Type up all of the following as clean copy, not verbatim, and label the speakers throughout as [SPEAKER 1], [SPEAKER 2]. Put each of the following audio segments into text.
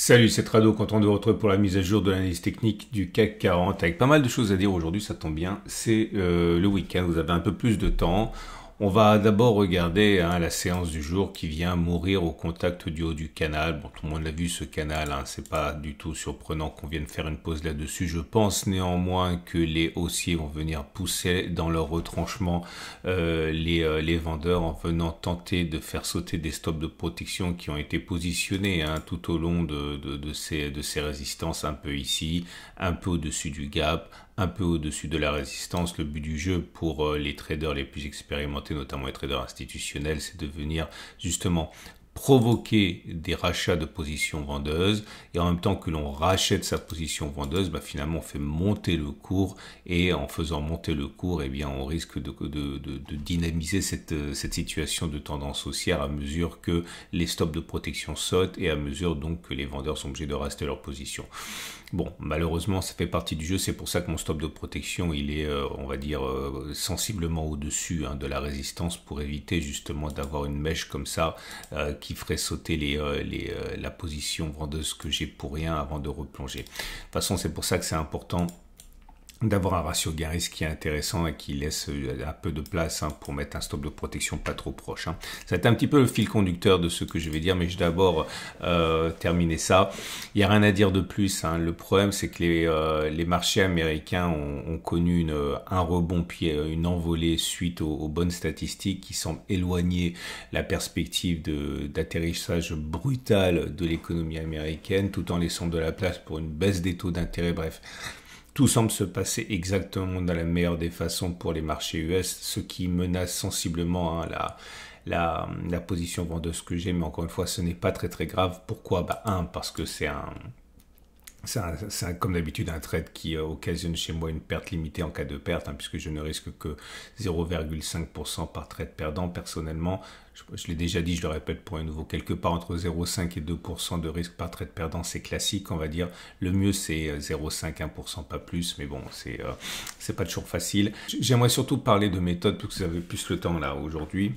[SPEAKER 1] Salut, c'est Trado, content de vous retrouver pour la mise à jour de l'analyse technique du CAC 40 avec pas mal de choses à dire aujourd'hui, ça tombe bien, c'est le week-end, vous avez un peu plus de temps. On va d'abord regarder la séance du jour qui vient mourir au contact du haut du canal. Bon, tout le monde l'a vu ce canal, c'est pas du tout surprenant qu'on vienne faire une pause là-dessus. Je pense néanmoins que les haussiers vont venir pousser dans leur retranchement les vendeurs en venant tenter de faire sauter des stops de protection qui ont été positionnés tout au long de ces résistances, un peu ici, un peu au-dessus du gap, un peu au-dessus de la résistance. Le but du jeu pour les traders les plus expérimentés, notamment les traders institutionnels, c'est de venir justement provoquer des rachats de positions vendeuses et en même temps que l'on rachète sa position vendeuse, finalement on fait monter le cours et en faisant monter le cours, on risque de dynamiser cette situation de tendance haussière à mesure que les stops de protection sautent et à mesure donc que les vendeurs sont obligés de rester leur position. Bon, malheureusement, ça fait partie du jeu. C'est pour ça que mon stop de protection, il est, on va dire, sensiblement au-dessus de la résistance pour éviter justement d'avoir une mèche comme ça qui ferait sauter la position vendeuse que j'ai pour rien avant de replonger. De toute façon, c'est pour ça que c'est important d'avoir un ratio gain-risque qui est intéressant et qui laisse un peu de place pour mettre un stop de protection pas trop proche. Ça va être un petit peu le fil conducteur de ce que je vais dire, mais je vais d'abord terminer ça. Il n'y a rien à dire de plus. Le problème, c'est que les marchés américains ont connu un rebond puis une envolée suite aux bonnes statistiques qui semblent éloigner la perspective d'atterrissage brutal de l'économie américaine tout en laissant de la place pour une baisse des taux d'intérêt. Bref, tout semble se passer exactement dans la meilleure des façons pour les marchés US, ce qui menace sensiblement la position vendeuse que j'ai, mais encore une fois, ce n'est pas très très grave. Pourquoi ? Parce que c'est comme d'habitude un trade qui occasionne chez moi une perte limitée en cas de perte, puisque je ne risque que 0,5% par trade perdant. Personnellement, je l'ai déjà dit, je le répète pour un nouveau, quelque part entre 0,5 et 2% de risque par trade perdant, c'est classique, on va dire. Le mieux, c'est 0,5, 1%, pas plus, mais bon, c'est pas toujours facile. J'aimerais surtout parler de méthode, parce que vous avez plus le temps là aujourd'hui.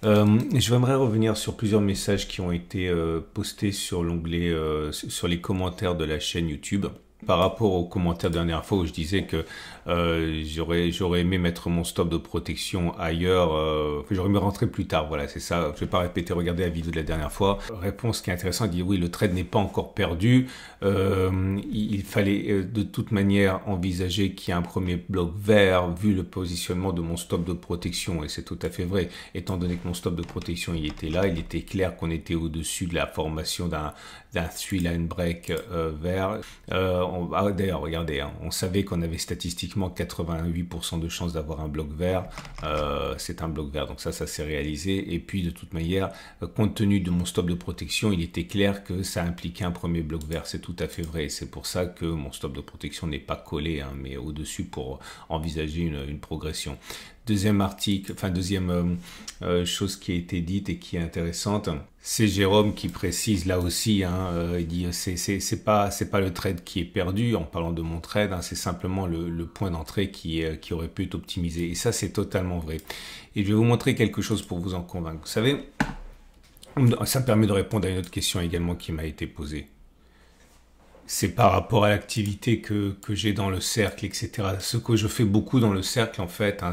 [SPEAKER 1] J'aimerais revenir sur plusieurs messages qui ont été postés sur l'onglet, sur les commentaires de la chaîne YouTube. Par rapport aux commentaires de la dernière fois où je disais que j'aurais aimé mettre mon stop de protection ailleurs, j'aurais aimé rentrer plus tard, voilà, c'est ça. Je vais pas répéter, regardez la vidéo de la dernière fois. Réponse qui est intéressante, dit oui, le trade n'est pas encore perdu. Il fallait de toute manière envisager qu'il y ait un premier bloc vert vu le positionnement de mon stop de protection, et c'est tout à fait vrai. Étant donné que mon stop de protection il était là, il était clair qu'on était au-dessus de la formation d'un 3-line break vert. D'ailleurs, regardez, on savait qu'on avait statistiquement 88% de chances d'avoir un bloc vert. C'est un bloc vert, donc ça s'est réalisé. Et puis, de toute manière, compte tenu de mon stop de protection, il était clair que ça impliquait un premier bloc vert. C'est tout à fait vrai. C'est pour ça que mon stop de protection n'est pas collé, mais au-dessus pour envisager une progression. Deuxième chose qui a été dite et qui est intéressante, c'est Jérôme qui précise là aussi, il dit c'est pas le trade qui est perdu en parlant de mon trade, c'est simplement le point d'entrée qui aurait pu être optimisé, et ça c'est totalement vrai. Et je vais vous montrer quelque chose pour vous en convaincre. Vous savez, ça me permet de répondre à une autre question également qui m'a été posée. C'est par rapport à l'activité que j'ai dans le cercle, etc. Ce que je fais beaucoup dans le cercle, en fait,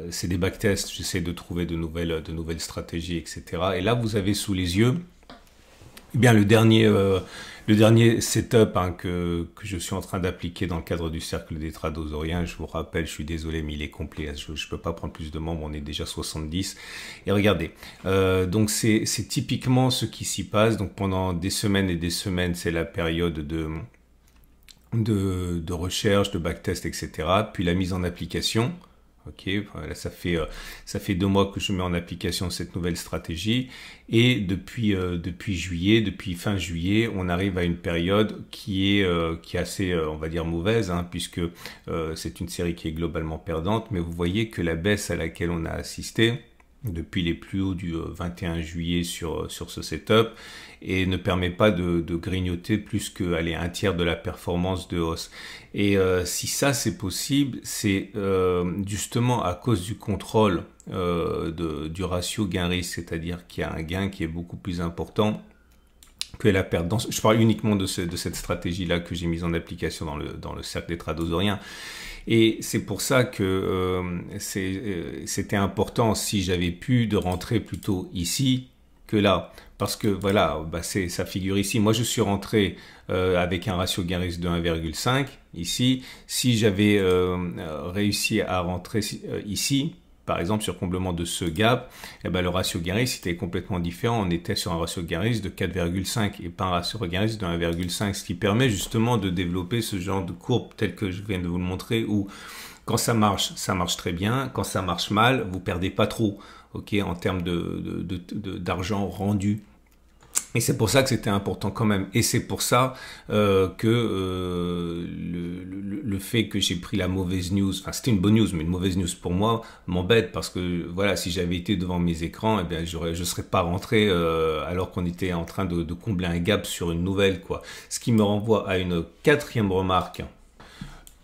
[SPEAKER 1] c'est des backtests. J'essaie de trouver de nouvelles stratégies, etc. Et là, vous avez sous les yeux, le dernier setup que je suis en train d'appliquer dans le cadre du cercle des tradosoriens. Je vous rappelle, je suis désolé, mais il est complet. Je peux pas prendre plus de membres, on est déjà 70. Et regardez, donc c'est typiquement ce qui s'y passe. Donc pendant des semaines et des semaines, c'est la période de recherche, de backtest, etc. Puis la mise en application. Ok, voilà, ça fait 2 mois que je mets en application cette nouvelle stratégie, et depuis fin juillet, on arrive à une période qui est assez, on va dire, mauvaise, puisque c'est une série qui est globalement perdante, mais vous voyez que la baisse à laquelle on a assisté depuis les plus hauts du 21 juillet sur ce setup et ne permet pas de grignoter plus que un tiers de la performance de hausse. Et si ça c'est possible, c'est justement à cause du contrôle du ratio gain-risque, c'est-à-dire qu'il y a un gain qui est beaucoup plus important que la perte. Je parle uniquement de cette stratégie-là que j'ai mise en application dans le cercle des tradosoriens. Et c'est pour ça que c'était important, si j'avais pu, de rentrer plutôt ici que là. Parce que voilà, bah ça figure ici. Moi, je suis rentré avec un ratio gain-risque de 1,5 ici. Si j'avais réussi à rentrer ici, par exemple sur comblement de ce gap, eh ben, le ratio gain-risque était complètement différent. On était sur un ratio gain-risque de 4,5 et pas un ratio gain-risque de 1,5, ce qui permet justement de développer ce genre de courbe tel que je viens de vous le montrer, où quand ça marche très bien. Quand ça marche mal, vous perdez pas trop, ok, en termes d'argent rendu. Et c'est pour ça que c'était important quand même. Et c'est pour ça que le fait que j'ai pris la mauvaise news, enfin c'était une bonne news, mais une mauvaise news pour moi m'embête, parce que voilà, si j'avais été devant mes écrans, eh bien je serais pas rentré alors qu'on était en train de combler un gap sur une nouvelle, quoi. Ce qui me renvoie à une quatrième remarque,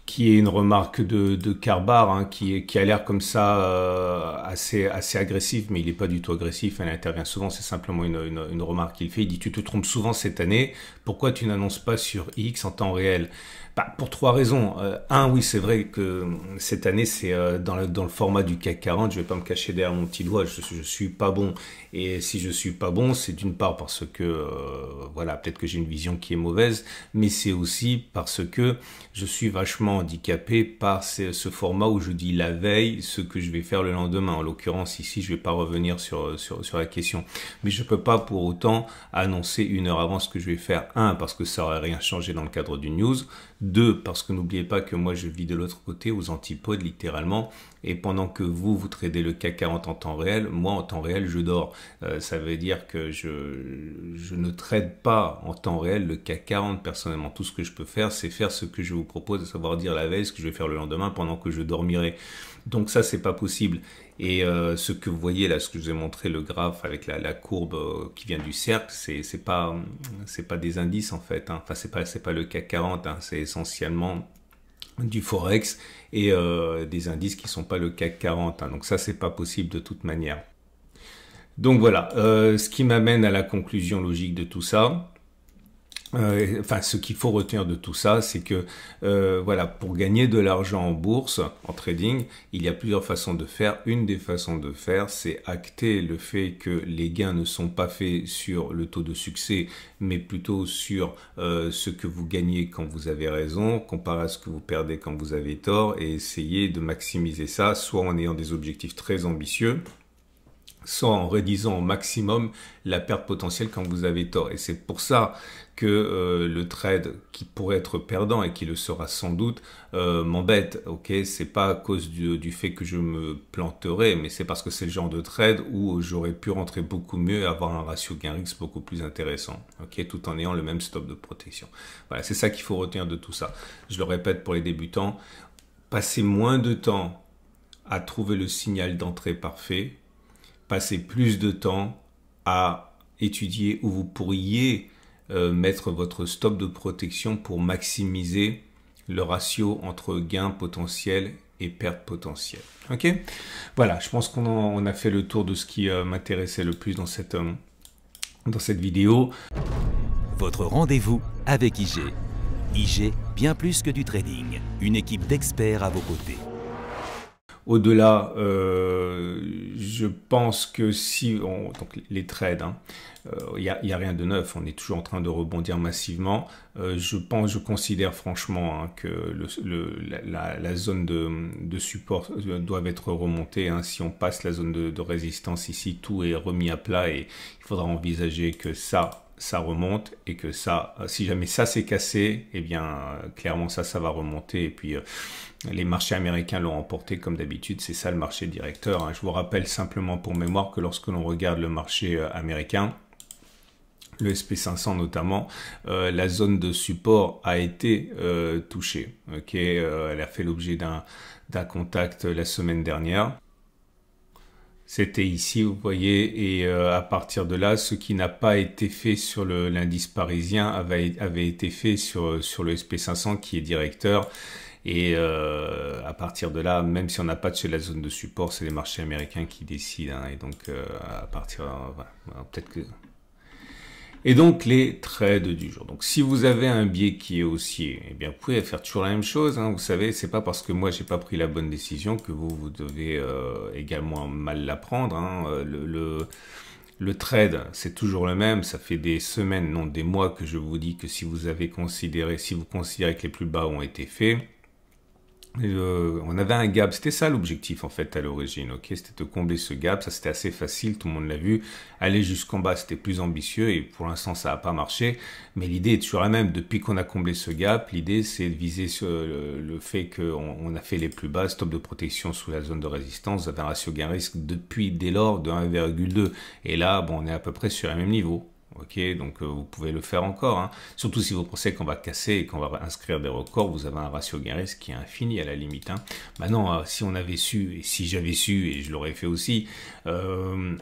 [SPEAKER 1] qui est une remarque de Karbar, hein, qui a l'air comme ça assez agressif, mais il n'est pas du tout agressif, elle intervient souvent, c'est simplement une remarque qu'il fait. Il dit: tu te trompes souvent cette année, pourquoi tu n'annonces pas sur X en temps réel? Bah, pour trois raisons. Oui, c'est vrai que cette année, c'est dans le format du CAC 40, je vais pas me cacher derrière mon petit doigt, je suis pas bon. Et si je suis pas bon, c'est d'une part parce que, voilà, peut-être que j'ai une vision qui est mauvaise, mais c'est aussi parce que je suis vachement handicapé par ce format où je dis la veille ce que je vais faire le lendemain. En l'occurrence, ici, je vais pas revenir sur la question. Mais je peux pas pour autant annoncer une heure avant ce que je vais faire. Un, parce que ça aurait rien changé dans le cadre du news. Deux, parce que n'oubliez pas que moi je vis de l'autre côté, aux antipodes littéralement, et pendant que vous tradez le CAC 40 en temps réel, moi en temps réel je dors. Ça veut dire que je ne trade pas en temps réel le CAC 40 personnellement. Tout ce que je peux faire, c'est faire ce que je vous propose, à savoir dire la veille ce que je vais faire le lendemain pendant que je dormirai. Donc ça, c'est pas possible. Et ce que vous voyez là, ce que je vous ai montré, le graphe avec la courbe qui vient du cercle, c'est pas des indices en fait, hein. Enfin, c'est pas le CAC 40, hein. C'est essentiellement du forex et des indices qui sont pas le CAC 40, hein. Donc ça, c'est pas possible de toute manière. Donc voilà, ce qui m'amène à la conclusion logique de tout ça. Ce qu'il faut retenir de tout ça, c'est que voilà, pour gagner de l'argent en bourse, en trading, il y a plusieurs façons de faire. Une des façons de faire, c'est acter le fait que les gains ne sont pas faits sur le taux de succès, mais plutôt sur ce que vous gagnez quand vous avez raison, comparé à ce que vous perdez quand vous avez tort, et essayer de maximiser ça, soit en ayant des objectifs très ambitieux, soit en réduisant au maximum la perte potentielle quand vous avez tort. Et c'est pour ça que le trade qui pourrait être perdant et qui le sera sans doute m'embête. Ok, c'est pas à cause du fait que je me planterai, mais c'est parce que c'est le genre de trade où j'aurais pu rentrer beaucoup mieux et avoir un ratio gain-risque beaucoup plus intéressant. Ok, tout en ayant le même stop de protection. Voilà, c'est ça qu'il faut retenir de tout ça. Je le répète pour les débutants, passez moins de temps à trouver le signal d'entrée parfait. Passez plus de temps à étudier où vous pourriez mettre votre stop de protection pour maximiser le ratio entre gain potentiel et perte potentielle. Ok ? Voilà, je pense qu'on a fait le tour de ce qui m'intéressait le plus dans cette vidéo.
[SPEAKER 2] Votre rendez-vous avec IG. IG, bien plus que du trading. Une équipe d'experts à vos côtés.
[SPEAKER 1] Au-delà, je pense que donc les trades, y a rien de neuf, on est toujours en train de rebondir massivement. Je considère franchement, hein, que la zone de support doit être remontée, hein. Si on passe la zone de résistance ici, tout est remis à plat et il faudra envisager que ça remonte et que ça, si jamais ça s'est cassé, eh bien clairement ça va remonter et puis les marchés américains l'ont emporté comme d'habitude, c'est ça le marché directeur, hein. Je vous rappelle simplement pour mémoire que lorsque l'on regarde le marché américain, le SP500 notamment, la zone de support a été touchée. Ok, elle a fait l'objet d'un contact la semaine dernière. C'était ici, vous voyez, et à partir de là, ce qui n'a pas été fait sur l'indice parisien avait été fait sur le SP500 qui est directeur. Et à partir de là, même si on n'a pas touché la zone de support, c'est les marchés américains qui décident, hein. Et donc à partir, voilà, peut-être que Et donc les trades du jour. Donc si vous avez un biais qui est haussier, eh bien vous pouvez faire toujours la même chose. Hein. Vous savez, c'est pas parce que moi j'ai pas pris la bonne décision que vous devez également mal la prendre. Hein. Le trade, c'est toujours le même. Ça fait des semaines, non des mois que je vous dis que si vous considérez que les plus bas ont été faits, on avait un gap, c'était ça l'objectif en fait à l'origine, ok, c'était de combler ce gap, ça c'était assez facile, tout le monde l'a vu, aller jusqu'en bas c'était plus ambitieux et pour l'instant ça n'a pas marché, mais l'idée est toujours la même, depuis qu'on a comblé ce gap, l'idée c'est de viser sur le fait qu'on a fait les plus bas, stop de protection sous la zone de résistance, vous avez un ratio gain-risque depuis dès lors de 1,2 et là bon, on est à peu près sur le même niveau. Ok, donc vous pouvez le faire encore, hein. Surtout si vous pensez qu'on va casser et qu'on va inscrire des records, vous avez un ratio gain-risque qui est infini à la limite. Hein. Maintenant, si on avait su, et si j'avais su, et je l'aurais fait aussi,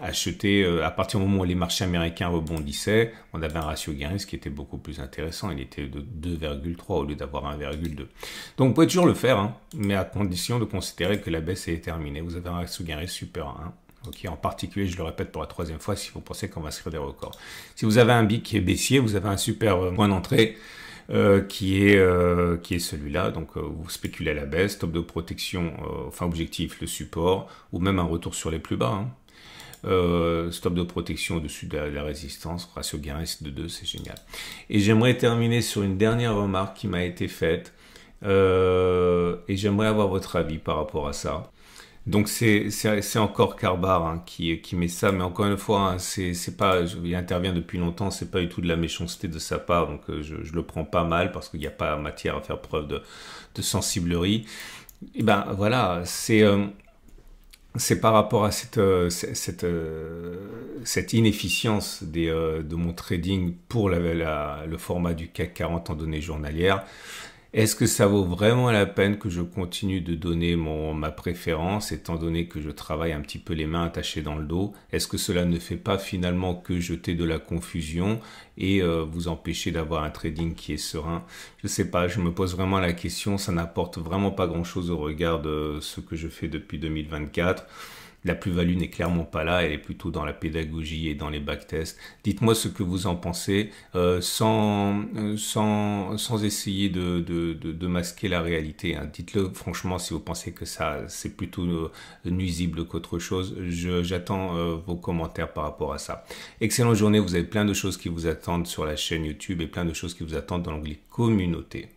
[SPEAKER 1] acheter, à partir du moment où les marchés américains rebondissaient, on avait un ratio gain-risque qui était beaucoup plus intéressant, il était de 2,3 au lieu d'avoir 1,2. Donc vous pouvez toujours le faire, hein, mais à condition de considérer que la baisse est terminée, vous avez un ratio gain-risque supérieur à 1. Ok, en particulier, je le répète pour la troisième fois, si vous pensez qu'on va inscrire des records. Si vous avez un bic qui est baissier, vous avez un super point d'entrée qui est celui-là. Donc, vous spéculez à la baisse, top de protection, enfin objectif, le support, ou même un retour sur les plus bas. Hein. Stop de protection au-dessus de la résistance, ratio gain-risque de 2, c'est génial. Et j'aimerais terminer sur une dernière remarque qui m'a été faite, et j'aimerais avoir votre avis par rapport à ça. Donc c'est encore Karbar hein, qui met ça, mais encore une fois, hein, c'est pas, il intervient depuis longtemps, c'est pas du tout de la méchanceté de sa part, donc je le prends pas mal parce qu'il n'y a pas matière à faire preuve de sensiblerie. Et ben voilà, c'est par rapport à cette inefficience de mon trading pour le format du CAC 40 en données journalières. Est-ce que ça vaut vraiment la peine que je continue de donner ma préférence étant donné que je travaille un petit peu les mains attachées dans le dos? Est-ce que cela ne fait pas finalement que jeter de la confusion et vous empêcher d'avoir un trading qui est serein? Je sais pas, je me pose vraiment la question, ça n'apporte vraiment pas grand-chose au regard de ce que je fais depuis 2024. La plus-value n'est clairement pas là, elle est plutôt dans la pédagogie et dans les backtests. Dites-moi ce que vous en pensez, sans essayer de masquer la réalité. Hein. Dites-le franchement si vous pensez que ça c'est plutôt nuisible qu'autre chose. J'attends vos commentaires par rapport à ça. Excellente journée, vous avez plein de choses qui vous attendent sur la chaîne YouTube et plein de choses qui vous attendent dans l'onglet communauté.